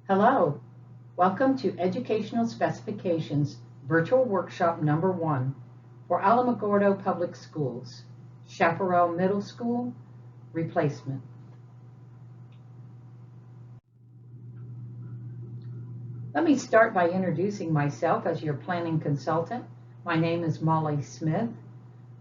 Hello, welcome to Educational Specifications Virtual Workshop Number 1 for Alamogordo Public Schools, Chaparral Middle School, Replacement. Let me start by introducing myself as your planning consultant. My name is Molly Smith.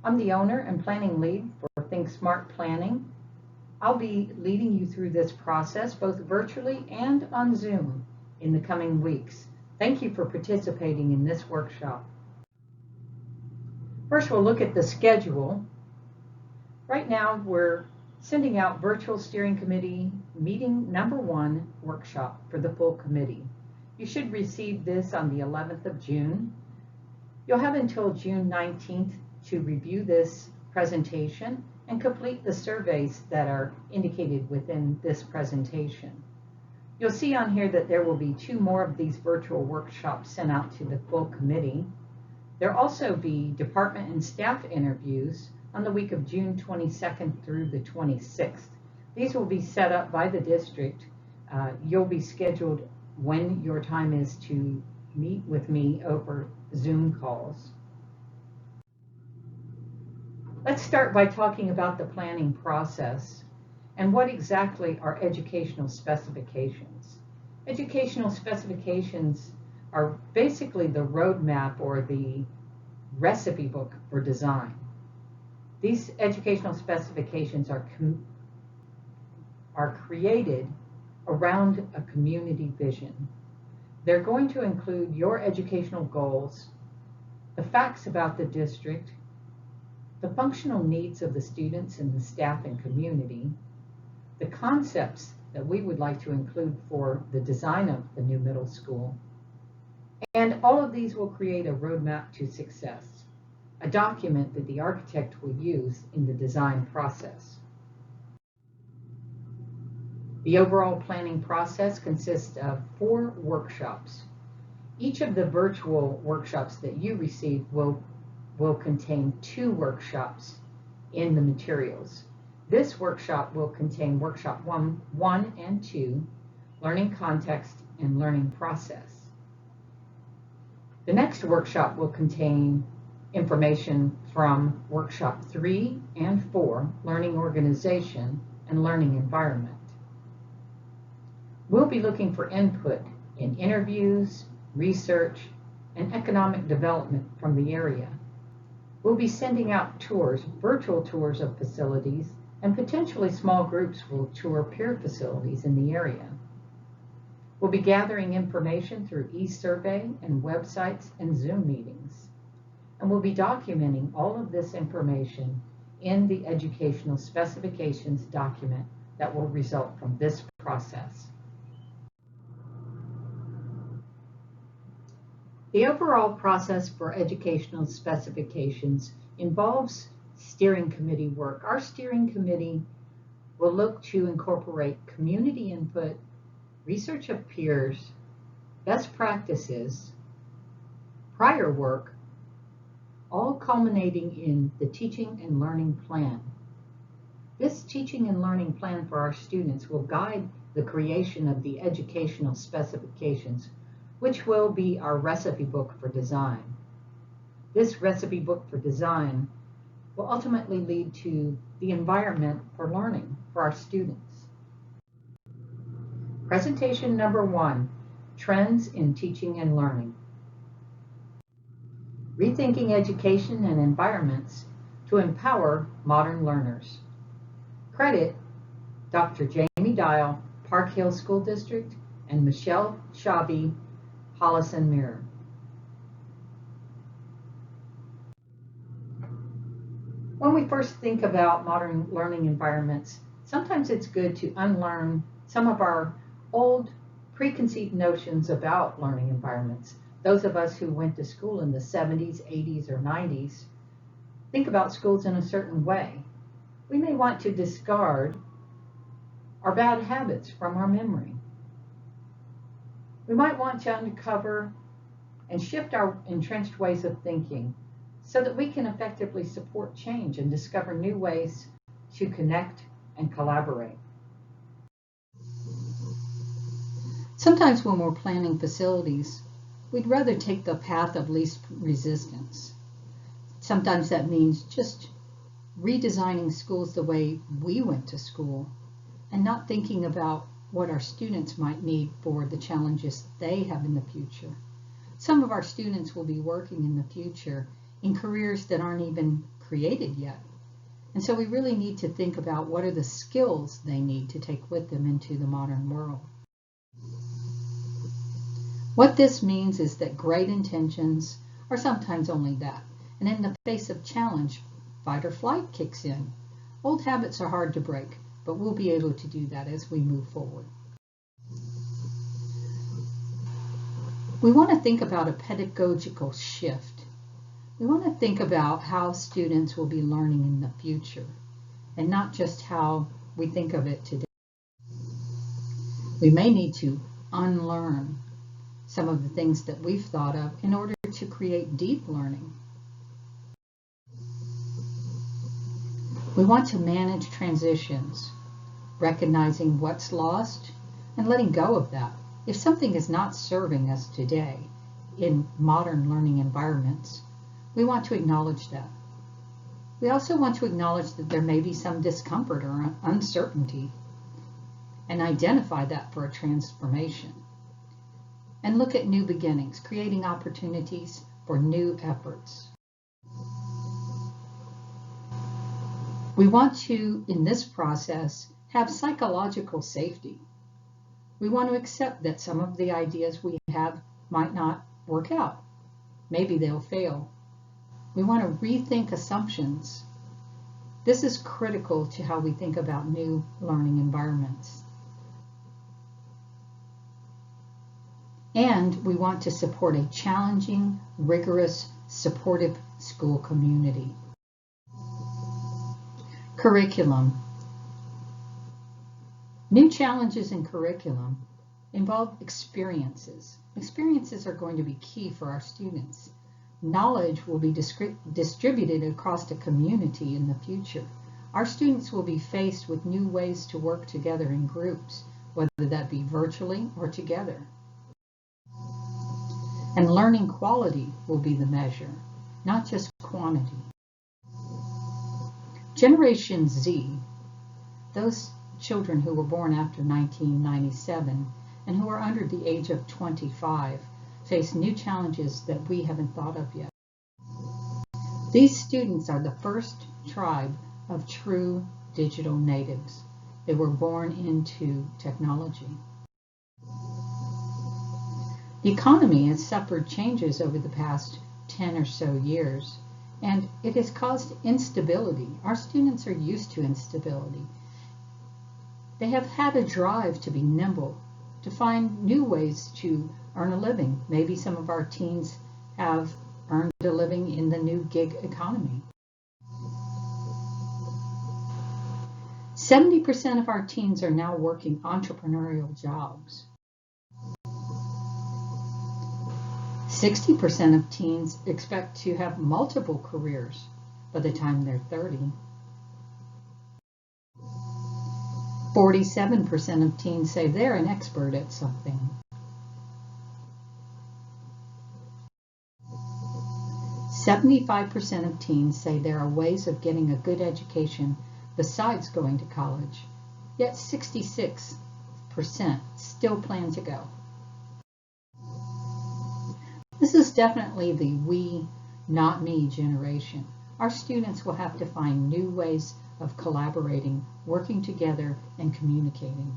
I'm the owner and planning lead for Think Smart Planning. I'll be leading you through this process both virtually and on Zoom in the coming weeks. Thank you for participating in this workshop. First, we'll look at the schedule. Right now, we're sending out Virtual Steering Committee Meeting Number 1 workshop for the full committee. You should receive this on the 11th of June. You'll have until June 19th to review this presentation and complete the surveys that are indicated within this presentation. You'll see on here that there will be 2 more of these virtual workshops sent out to the full committee. There'll also be department and staff interviews on the week of June 22nd through the 26th. These will be set up by the district. You'll be scheduled when your time is to meet with me over Zoom calls. Let's start by talking about the planning process and what exactly are educational specifications. Educational specifications are basically the roadmap or the recipe book for design. These educational specifications are created around a community vision. They're going to include your educational goals, the facts about the district, the functional needs of the students and the staff and community, the concepts that we would like to include for the design of the new middle school, and all of these will create a roadmap to success, a document that the architect will use in the design process. The overall planning process consists of 4 workshops. Each of the virtual workshops that you receive will contain 2 workshops in the materials. This workshop will contain workshop 1 and 2, learning context and learning process. The next workshop will contain information from workshop 3 and 4, learning organization and learning environment. We'll be looking for input in interviews, research, and economic development from the area. We'll be sending out tours, virtual tours of facilities, and potentially small groups will tour peer facilities in the area. We'll be gathering information through e-survey and websites and Zoom meetings. And we'll be documenting all of this information in the educational specifications document that will result from this process. The overall process for educational specifications involves steering committee work. Our steering committee will look to incorporate community input, research of peers, best practices, prior work, all culminating in the teaching and learning plan. This teaching and learning plan for our students will guide the creation of the educational specifications, which will be our recipe book for design. This recipe book for design will ultimately lead to the environment for learning for our students. Presentation number 1, Trends in Teaching and Learning. Rethinking Education and Environments to Empower Modern Learners. Credit Dr. Jamie Dial, Park Hill School District, and Michelle Chauvy, Hollis and Mirror. When we first think about modern learning environments, sometimes it's good to unlearn some of our old preconceived notions about learning environments. Those of us who went to school in the 70s, 80s, or 90s think about schools in a certain way. We may want to discard our bad habits from our memory. We might want to uncover and shift our entrenched ways of thinking so that we can effectively support change and discover new ways to connect and collaborate. Sometimes when we're planning facilities, we'd rather take the path of least resistance. Sometimes that means just redesigning schools the way we went to school and not thinking about what our students might need for the challenges they have in the future. Some of our students will be working in the future in careers that aren't even created yet. And so we really need to think about what are the skills they need to take with them into the modern world. What this means is that great intentions are sometimes only that. And in the face of challenge, fight or flight kicks in. Old habits are hard to break, but we'll be able to do that as we move forward. We want to think about a pedagogical shift. We want to think about how students will be learning in the future and not just how we think of it today. We may need to unlearn some of the things that we've thought of in order to create deep learning. We want to manage transitions, recognizing what's lost and letting go of that. If something is not serving us today in modern learning environments, we want to acknowledge that. We also want to acknowledge that there may be some discomfort or uncertainty and identify that for a transformation. And look at new beginnings, creating opportunities for new efforts. We want to, in this process, have psychological safety. We want to accept that some of the ideas we have might not work out. Maybe they'll fail. We want to rethink assumptions. This is critical to how we think about new learning environments. And we want to support a challenging, rigorous, supportive school community. Curriculum. New challenges in curriculum involve experiences. Experiences are going to be key for our students. Knowledge will be distributed across the community in the future. Our students will be faced with new ways to work together in groups, whether that be virtually or together. And learning quality will be the measure, not just quantity. Generation Z, those children who were born after 1997 and who are under the age of 25, face new challenges that we haven't thought of yet. These students are the first tribe of true digital natives. They were born into technology. The economy has suffered changes over the past 10 or so years, and it has caused instability. Our students are used to instability. They have had a drive to be nimble, to find new ways to earn a living. Maybe some of our teens have earned a living in the new gig economy. 70% of our teens are now working entrepreneurial jobs. 60% of teens expect to have multiple careers by the time they're 30. 47% of teens say they're an expert at something. 75% of teens say there are ways of getting a good education besides going to college, yet 66% still plan to go. This is definitely the we, not me generation. Our students will have to find new ways of collaborating, working together, and communicating.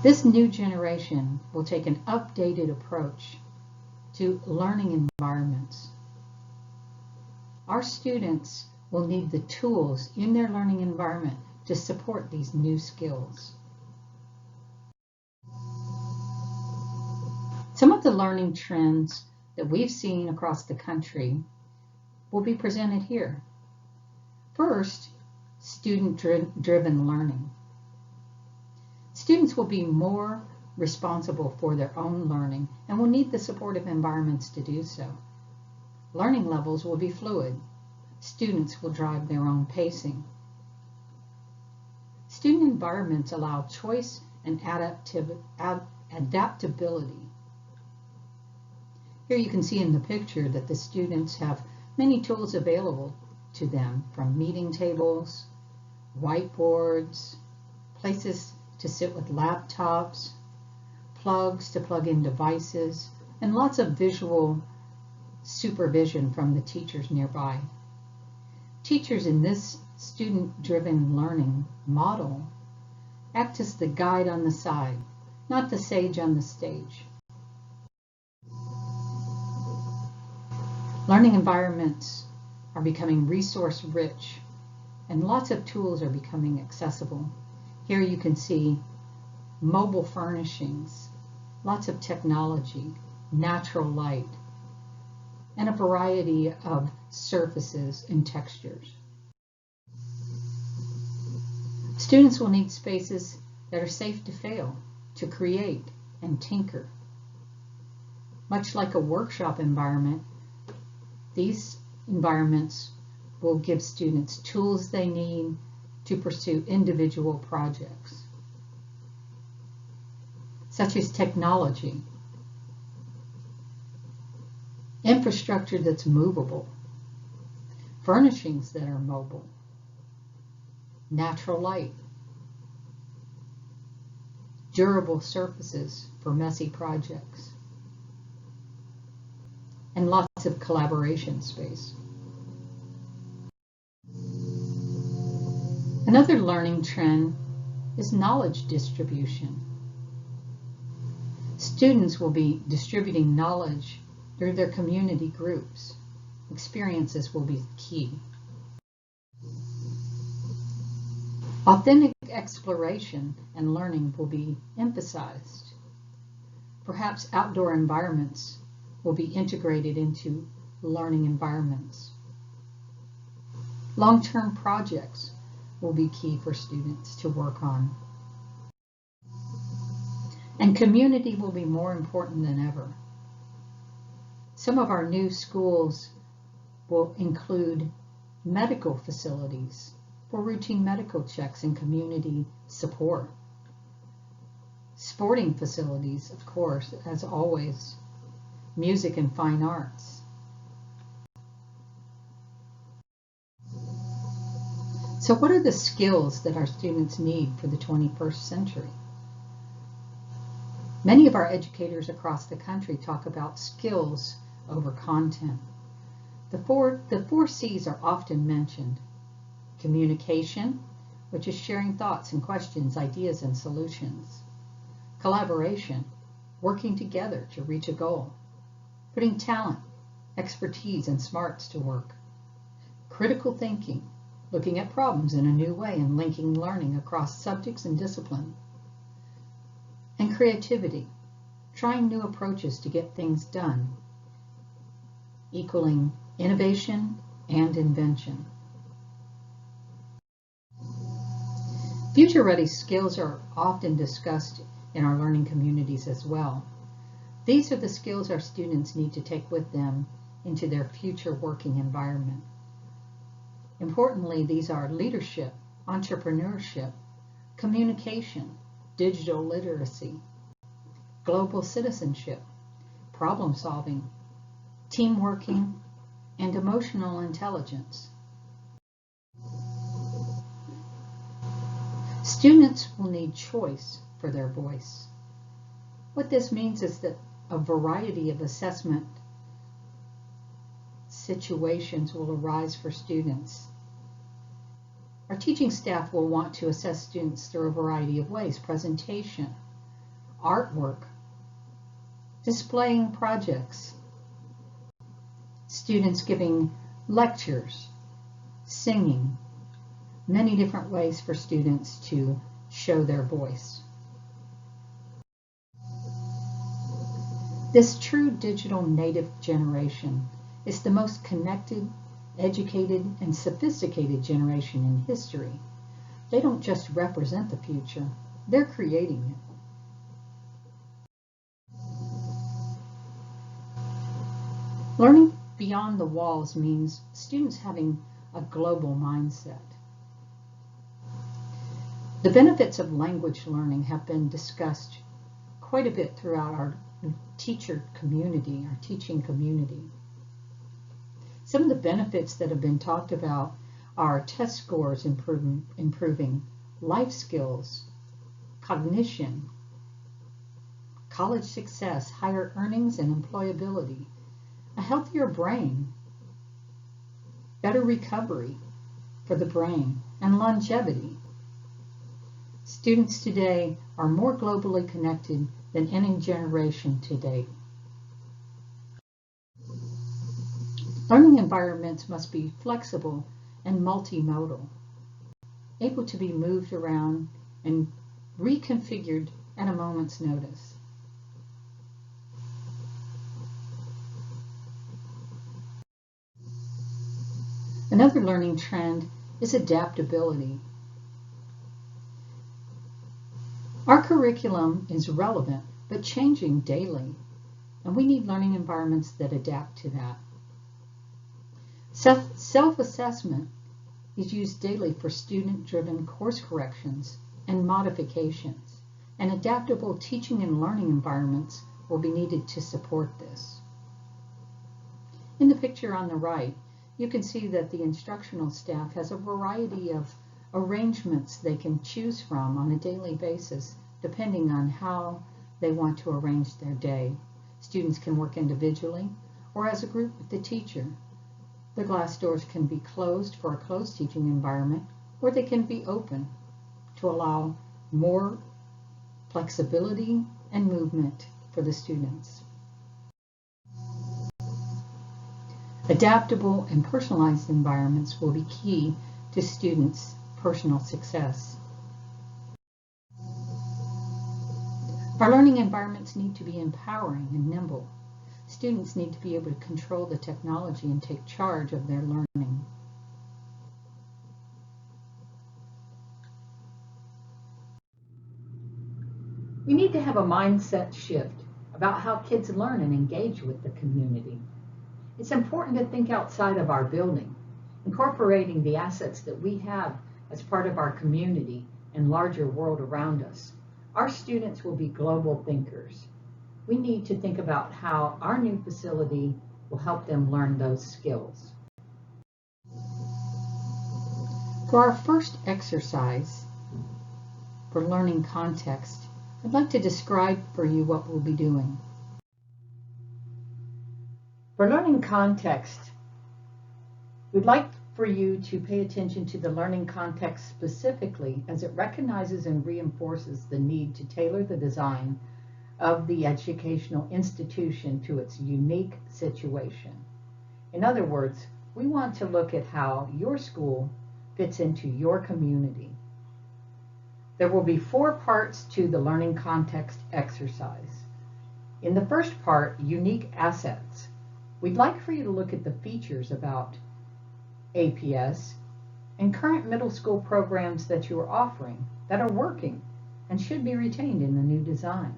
This new generation will take an updated approach to learning environments. Our students will need the tools in their learning environment to support these new skills. Some of the learning trends that we've seen across the country will be presented here. First, student-driven learning. Students will be more responsible for their own learning and will need the supportive environments to do so. Learning levels will be fluid. Students will drive their own pacing. Student environments allow choice and adaptability. Here you can see in the picture that the students have many tools available to them, from meeting tables, whiteboards, places to sit with laptops, plugs to plug in devices, and lots of visual supervision from the teachers nearby. Teachers in this student-driven learning model act as the guide on the side, not the sage on the stage. Learning environments are becoming resource-rich, and lots of tools are becoming accessible. Here you can see mobile furnishings, lots of technology, natural light, and a variety of surfaces and textures. Students will need spaces that are safe to fail, to create and tinker. Much like a workshop environment, these environments will give students tools they need to pursue individual projects, such as technology, infrastructure that's movable, furnishings that are mobile, natural light, durable surfaces for messy projects, and lots of collaboration space. Another learning trend is knowledge distribution. Students will be distributing knowledge through their community groups. Experiences will be key. Authentic exploration and learning will be emphasized. Perhaps outdoor environments will be integrated into learning environments. Long-term projects will be key for students to work on. And community will be more important than ever. Some of our new schools will include medical facilities for routine medical checks and community support. Sporting facilities, of course, as always. Music and fine arts. So what are the skills that our students need for the 21st century? Many of our educators across the country talk about skills over content. The four C's are often mentioned. Communication, which is sharing thoughts and questions, ideas and solutions. Collaboration, working together to reach a goal. Putting talent, expertise, and smarts to work. Critical thinking, looking at problems in a new way and linking learning across subjects and discipline. And creativity, trying new approaches to get things done, equaling innovation and invention. Future-ready skills are often discussed in our learning communities as well. These are the skills our students need to take with them into their future working environment. Importantly, these are leadership, entrepreneurship, communication, digital literacy, global citizenship, problem solving, team working, and emotional intelligence. Students will need choice for their voice. What this means is that a variety of assessment situations will arise for students. Our teaching staff will want to assess students through a variety of ways: presentation, artwork, displaying projects, students giving lectures, singing, many different ways for students to show their voice. This true digital native generation is the most connected, educated, and sophisticated generation in history. They don't just represent the future, they're creating it. Learning beyond the walls means students having a global mindset. The benefits of language learning have been discussed quite a bit throughout our teacher community, our teaching community. Some of the benefits that have been talked about are test scores improving, life skills, cognition, college success, higher earnings and employability, a healthier brain, better recovery for the brain, and longevity. Students today are more globally connected than any generation to date. Learning environments must be flexible and multimodal, able to be moved around and reconfigured at a moment's notice. Another learning trend is adaptability. Our curriculum is relevant but changing daily, and we need learning environments that adapt to that. Self-assessment is used daily for student-driven course corrections and modifications, and adaptable teaching and learning environments will be needed to support this. In the picture on the right, you can see that the instructional staff has a variety of arrangements they can choose from on a daily basis, depending on how they want to arrange their day. Students can work individually or as a group with the teacher. The glass doors can be closed for a closed teaching environment, or they can be open to allow more flexibility and movement for the students. Adaptable and personalized environments will be key to students' personal success. Our learning environments need to be empowering and nimble. Students need to be able to control the technology and take charge of their learning. We need to have a mindset shift about how kids learn and engage with the community. It's important to think outside of our building, incorporating the assets that we have as part of our community and larger world around us. Our students will be global thinkers. We need to think about how our new facility will help them learn those skills. For our first exercise for learning context, I'd like to describe for you what we'll be doing. For learning context, we'd like for you to pay attention to the learning context specifically, as it recognizes and reinforces the need to tailor the design of the educational institution to its unique situation. In other words, we want to look at how your school fits into your community. There will be 4 parts to the learning context exercise. In the first part, unique assets, we'd like for you to look at the features about APS and current middle school programs that you are offering that are working and should be retained in the new design.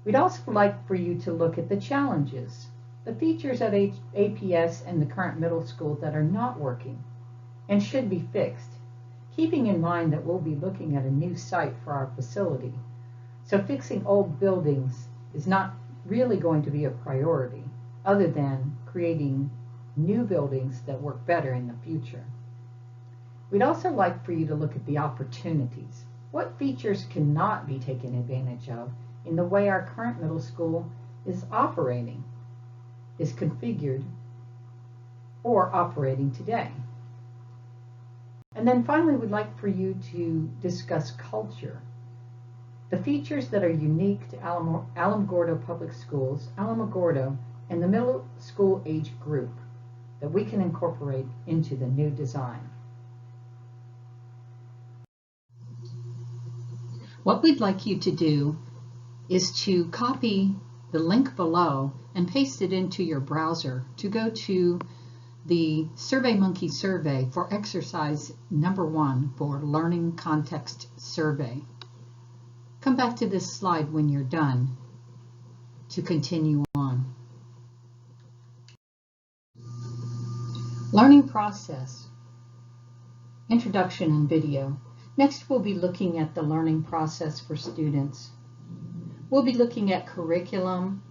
We'd also like for you to look at the challenges, the features at APS and the current middle school that are not working and should be fixed, keeping in mind that we'll be looking at a new site for our facility. So fixing old buildings is not really going to be a priority, other than creating new buildings that work better in the future. We'd also like for you to look at the opportunities. What features cannot be taken advantage of in the way our current middle school is operating, is configured, or operating today? And then finally, we'd like for you to discuss culture. The features that are unique to Alamogordo Public Schools, Alamogordo, and the middle school age group that we can incorporate into the new design. What we'd like you to do is to copy the link below and paste it into your browser to go to the SurveyMonkey survey for exercise number 1 for Learning Context Survey. Come back to this slide when you're done to continue on. Learning process, introduction and video. Next, we'll be looking at the learning process for students. We'll be looking at curriculum,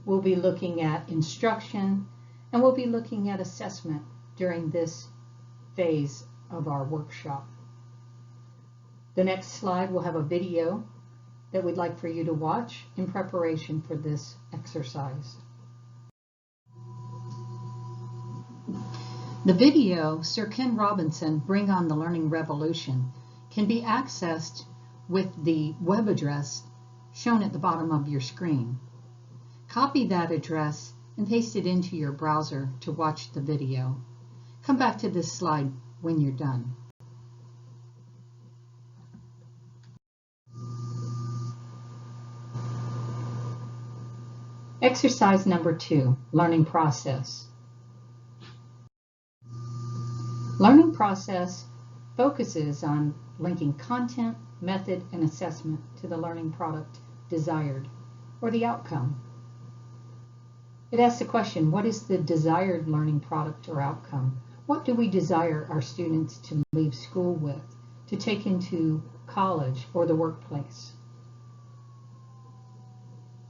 we'll be looking at instruction, and we'll be looking at assessment during this phase of our workshop. The next slide will have a video that we'd like for you to watch in preparation for this exercise. The video, Sir Ken Robinson, Bring on the Learning Revolution, can be accessed with the web address shown at the bottom of your screen. Copy that address and paste it into your browser to watch the video. Come back to this slide when you're done. Exercise number 2, learning process. Learning process focuses on linking content, method, and assessment to the learning product desired, or the outcome. It asks the question, what is the desired learning product or outcome? What do we desire our students to leave school with, to take into college or the workplace?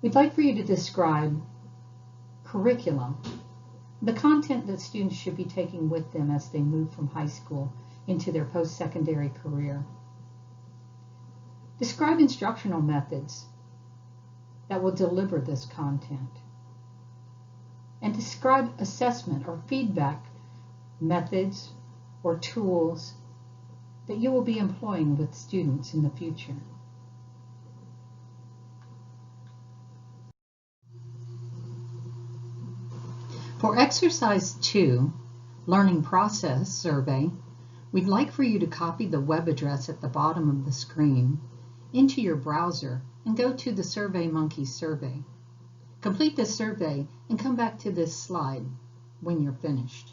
We'd like for you to describe curriculum, the content that students should be taking with them as they move from high school into their post-secondary career. Describe instructional methods that will deliver this content. And describe assessment or feedback methods or tools that you will be employing with students in the future. For exercise 2, learning process survey, we'd like for you to copy the web address at the bottom of the screen into your browser and go to the SurveyMonkey survey. Complete the survey and come back to this slide when you're finished.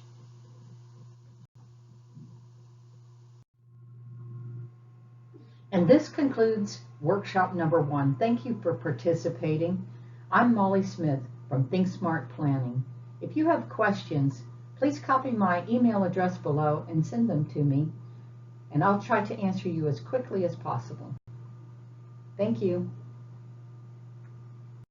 And this concludes workshop number 1. Thank you for participating. I'm Molly Smith from Think Smart Planning. If you have questions, please copy my email address below and send them to me, and I'll try to answer you as quickly as possible. Thank you.